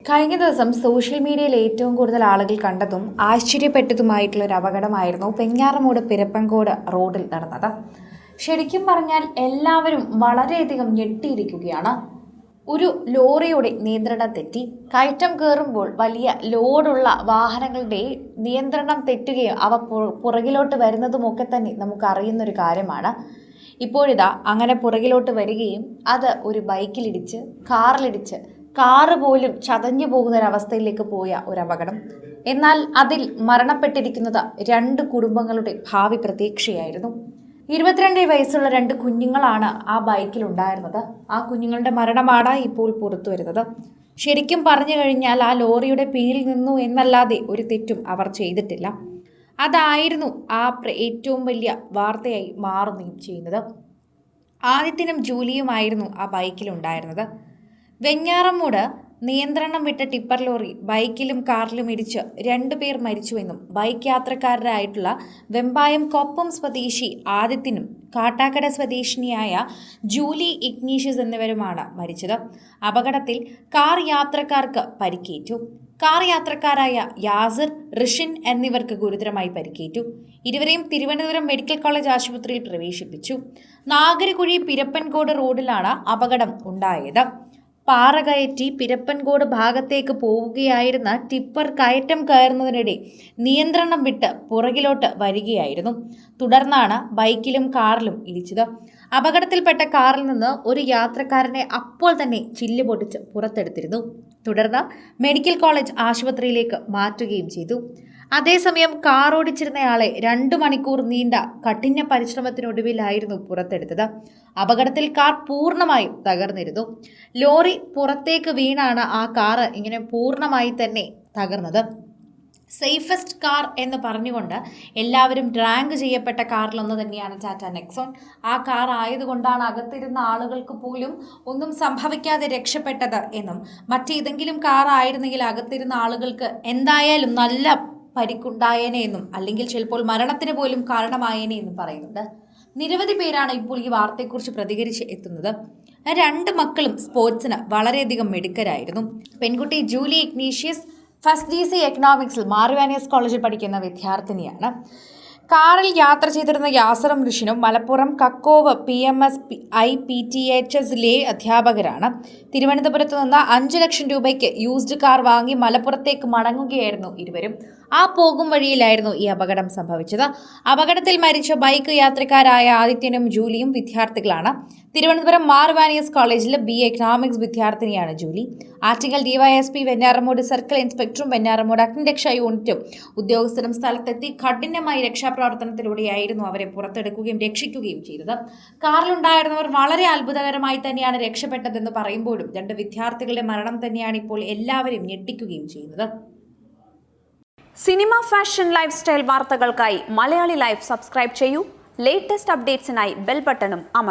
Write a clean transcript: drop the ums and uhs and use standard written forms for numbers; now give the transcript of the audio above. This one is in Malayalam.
കഴിഞ്ഞ ദിവസം സോഷ്യൽ മീഡിയയിൽ ഏറ്റവും കൂടുതൽ ആളുകൾ കണ്ടതും ആശ്ചര്യപ്പെട്ടതുമായിട്ടുള്ള ഒരു അപകടമായിരുന്നു വെഞ്ഞാറമൂട് പിരപ്പൻകോട് റോഡിൽ നടന്നത്. ശരിക്കും പറഞ്ഞാൽ എല്ലാവരും വളരെയധികം ഞെട്ടിയിരിക്കുകയാണ്. ഒരു ലോറിയുടെ നിയന്ത്രണം തെറ്റി കയറ്റം കയറുമ്പോൾ വലിയ ലോഡുള്ള വാഹനങ്ങളുടെ നിയന്ത്രണം തെറ്റുകയും അവ പുറകിലോട്ട് വരുന്നതുമൊക്കെ തന്നെ നമുക്ക് അറിയുന്നൊരു കാര്യമാണ്. ഇപ്പോഴിതാ അങ്ങനെ പുറകിലോട്ട് വരികയും അത് ഒരു ബൈക്കിലിടിച്ച് കാറ് പോലും ചതഞ്ഞു പോകുന്നൊരവസ്ഥയിലേക്ക് പോയ ഒരു അപകടം. എന്നാൽ അതിൽ മരണപ്പെട്ടിരിക്കുന്നത് 2 കുടുംബങ്ങളുടെ ഭാവി പ്രതീക്ഷയായിരുന്നു. 22 വയസ്സുള്ള 2 കുഞ്ഞുങ്ങളാണ് ആ ബൈക്കിലുണ്ടായിരുന്നത്. ആ കുഞ്ഞുങ്ങളുടെ മരണമാണ് ഇപ്പോൾ പുറത്തു വരുന്നത്. ശരിക്കും പറഞ്ഞു കഴിഞ്ഞാൽ ആ ലോറിയുടെ പിന്നിൽ നിന്നു എന്നല്ലാതെ ഒരു തെറ്റും അവർ ചെയ്തിട്ടില്ല. അതായിരുന്നു ഏറ്റവും വലിയ വാർത്തയായി മാറുകയും ചെയ്യുന്നത്. ആദിത്യനും ജൂലിയുമായിരുന്നു ആ ബൈക്കിലുണ്ടായിരുന്നത്. വെഞ്ഞാറമൂട് നിയന്ത്രണം വിട്ട ടിപ്പർ ലോറി ബൈക്കിലും കാറിലും ഇടിച്ച് 2 പേർ മരിച്ചുവെന്നും ബൈക്ക് യാത്രക്കാരായിട്ടുള്ള വെമ്പായം കൊപ്പം സ്വദേശി ആദിത്യനും കാട്ടാക്കട സ്വദേശിനിയായ ജൂലി ഇഗ്നീഷ്യസ് എന്നിവരുമാണ് മരിച്ചത്. അപകടത്തിൽ കാർ യാത്രക്കാർക്ക് പരിക്കേറ്റു. കാർ യാത്രക്കാരായ യാസിർ, റിഷിൻ എന്നിവർക്ക് ഗുരുതരമായി പരിക്കേറ്റു. ഇരുവരെയും തിരുവനന്തപുരം മെഡിക്കൽ കോളേജ് ആശുപത്രിയിൽ പ്രവേശിപ്പിച്ചു. നാഗരകുഴി പിരപ്പൻകോട് റോഡിലാണ് അപകടം ഉണ്ടായത്. പാറ കയറ്റി പിരപ്പൻകോട് ഭാഗത്തേക്ക് പോവുകയായിരുന്ന ടിപ്പർ കയറ്റം കയറുന്നതിനിടെ നിയന്ത്രണം വിട്ട് പുറകിലോട്ട് വരികയായിരുന്നു. തുടർന്നാണ് ബൈക്കിലും കാറിലും ഇടിച്ചത്. അപകടത്തിൽപ്പെട്ട കാറിൽ നിന്ന് ഒരു യാത്രക്കാരനെ അപ്പോൾ തന്നെ ചില്ല് പൊട്ടിച്ച് പുറത്തെടുത്തിരുന്നു. തുടർന്ന് മെഡിക്കൽ കോളേജ് ആശുപത്രിയിലേക്ക് മാറ്റുകയും ചെയ്തു. അതേസമയം കാർ ഓടിച്ചിരുന്നയാളെ 2 മണിക്കൂർ നീണ്ട കഠിന പരിശ്രമത്തിനൊടുവിലായിരുന്നു പുറത്തെടുത്തത്. അപകടത്തിൽ കാർ പൂർണ്ണമായും തകർന്നിരുന്നു. ലോറി പുറത്തേക്ക് വീണാണ് ആ കാറ് ഇങ്ങനെ പൂർണ്ണമായി തന്നെ തകർന്നത്. സേഫസ്റ്റ് കാർ എന്ന് പറഞ്ഞുകൊണ്ട് എല്ലാവരും റാങ്ക് ചെയ്യപ്പെട്ട കാറിലൊന്ന് തന്നെയാണ് ടാറ്റ നെക്സോൺ. ആ കാർ ആയതുകൊണ്ടാണ് അകത്തിരുന്ന ആളുകൾക്ക് പോലും ഒന്നും സംഭവിക്കാതെ രക്ഷപ്പെട്ടത് എന്നും മറ്റേതെങ്കിലും കാർ ആയിരുന്നെങ്കിൽ അകത്തിരുന്ന ആളുകൾക്ക് എന്തായാലും നല്ല പരിക്കുണ്ടായേനെ എന്നും അല്ലെങ്കിൽ ചിലപ്പോൾ മരണത്തിന് പോലും കാരണമായേനെ എന്നും പറയുന്നുണ്ട്. നിരവധി പേരാണ് ഇപ്പോൾ ഈ വാർത്തയെക്കുറിച്ച് പ്രതികരിച്ച് എത്തുന്നത്. 2 മക്കളും സ്പോർട്സിന് വളരെയധികം മിടുക്കരായിരുന്നു. പെൺകുട്ടി ജൂലി ഇഗ്നീഷ്യസ് ഫസ്റ്റ് GC എക്കണോമിക്സിൽ മാർവാനിയസ് കോളേജിൽ പഠിക്കുന്ന വിദ്യാർത്ഥിനിയാണ്. കാറിൽ യാത്ര ചെയ്തിരുന്ന യാസറും ഋഷിനും മലപ്പുറം കക്കോവ് PMS IPTHS-ലെ അധ്യാപകരാണ്. തിരുവനന്തപുരത്ത് നിന്ന് 5 ലക്ഷം രൂപയ്ക്ക് യൂസ്ഡ് കാർ വാങ്ങി മലപ്പുറത്തേക്ക് മടങ്ങുകയായിരുന്നു ഇരുവരും. ആ പോകും വഴിയിലായിരുന്നു ഈ അപകടം സംഭവിച്ചത്. അപകടത്തിൽ മരിച്ച ബൈക്ക് യാത്രക്കാരായ ആദിത്യനും ജൂലിയും വിദ്യാർത്ഥികളാണ്. തിരുവനന്തപുരം മാർവാനിയസ് കോളേജിലെ BA എക്കണോമിക്സ് വിദ്യാർത്ഥിനിയാണ് Julie. Attingal DYSP Venjaramoodu circle ഇൻസ്പെക്ടറും വെഞ്ഞാറമൂട് അഗ്നിരക്ഷാ യൂണിറ്റും ഉദ്യോഗസ്ഥരും സ്ഥലത്തെത്തി കഠിനമായി രക്ഷാപ്രവർത്തനത്തിലൂടെയായിരുന്നു അവരെ പുറത്തെടുക്കുകയും രക്ഷിക്കുകയും ചെയ്തത്. കാറിലുണ്ടായിരുന്നവർ വളരെ അത്ഭുതകരമായി തന്നെയാണ് രക്ഷപ്പെട്ടതെന്ന് പറയുമ്പോഴും 2 വിദ്യാർത്ഥികളുടെ മരണം തന്നെയാണ് ഇപ്പോൾ എല്ലാവരും ഞെട്ടിക്കുകയും ചെയ്യുന്നത്. സിനിമ, ഫാഷൻ, ലൈഫ് സ്റ്റൈൽ വാർത്തകൾക്കായി മലയാളി ലൈഫ് സബ്സ്ക്രൈബ് ചെയ്യൂ. ലേറ്റസ്റ്റ് അപ്ഡേറ്റ്സിനായി ബെൽ ബട്ടണും അമർത്തുക.